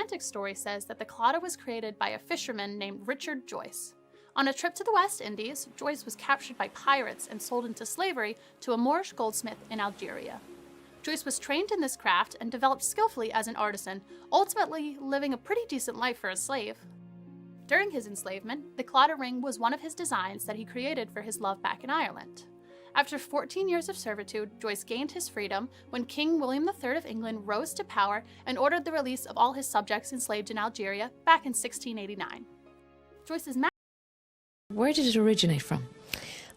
romantic story says that the claddagh was created by a fisherman named Richard Joyce. On a trip to the West Indies, Joyce was captured by pirates and sold into slavery to a Moorish goldsmith in Algeria. Joyce was trained in this craft and developed skillfully as an artisan, ultimately living a pretty decent life for a slave. During his enslavement, the claddagh ring was one of his designs that he created for his love back in Ireland. After 14 years of servitude, Joyce gained his freedom when King William III of England rose to power and ordered the release of all his subjects enslaved in Algeria back in 1689. Joyce's Where did it originate from?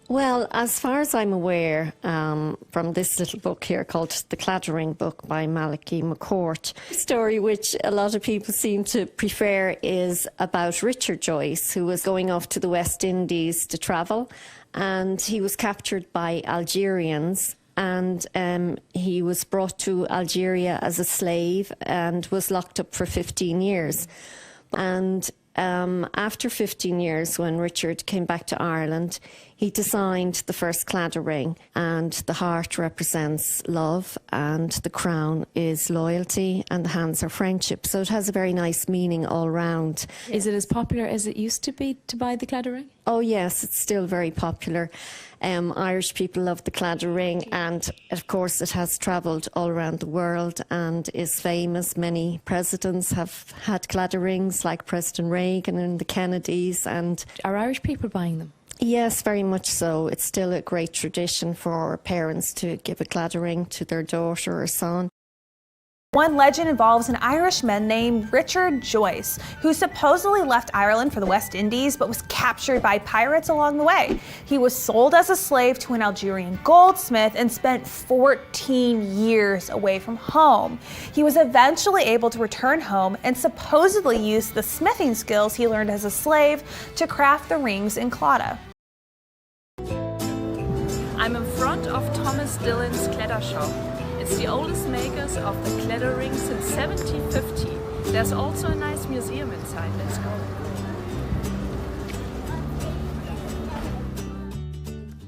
Well, as far as I'm aware, from this little book here called The Claddagh Book by Malachy McCourt, the story which a lot of people seem to prefer is about Richard Joyce, who was going off to the West Indies to travel, and he was captured by Algerians, and he was brought to Algeria as a slave and was locked up for 15 years. And after 15 years, when Richard came back to Ireland, he designed the first claddagh ring, and the heart represents love, and the crown is loyalty, and the hands are friendship. So it has a very nice meaning all round. Is it as popular as it used to be to buy the claddagh ring? Oh yes, it's still very popular. Irish people love the claddagh ring, and of course it has travelled all around the world and is famous. Many presidents have had claddagh rings, like President Reagan and the Kennedys. And are Irish people buying them? Yes, very much so. It's still a great tradition for parents to give a claddagh ring to their daughter or son. One legend involves an Irishman named Richard Joyce, who supposedly left Ireland for the West Indies but was captured by pirates along the way. He was sold as a slave to an Algerian goldsmith and spent 14 years away from home. He was eventually able to return home and supposedly used the smithing skills he learned as a slave to craft the rings in claddagh. I'm in front of Thomas Dillon's Claddaugh shop. It's the oldest makers of the claddagh ring since 1750. There's also a nice museum inside. Let's go.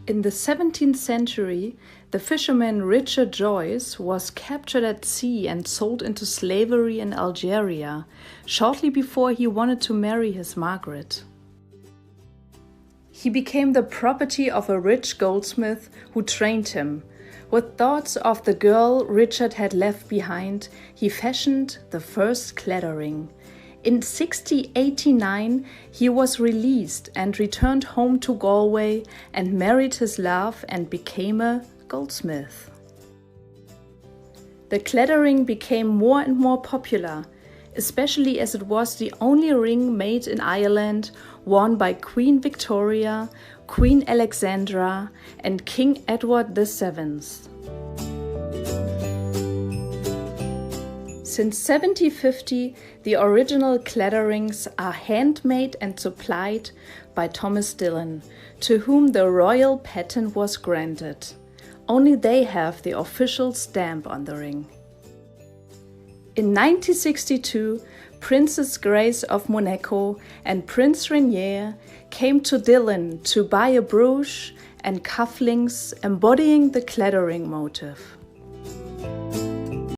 In the 17th century, the fisherman Richard Joyce was captured at sea and sold into slavery in Algeria, shortly before he wanted to marry his Margaret. He became the property of a rich goldsmith who trained him. With thoughts of the girl Richard had left behind, he fashioned the first claddagh ring. In 1689, he was released and returned home to Galway and married his love and became a goldsmith. The claddagh ring became more and more popular, especially as it was the only ring made in Ireland, worn by Queen Victoria, Queen Alexandra, and King Edward VII. Since 1750, the original claddagh rings are handmade and supplied by Thomas Dillon, to whom the royal patent was granted. Only they have the official stamp on the ring. In 1962, Princess Grace of Monaco and Prince Rainier came to Dillon to buy a brooch and cufflinks embodying the claddagh ring motif.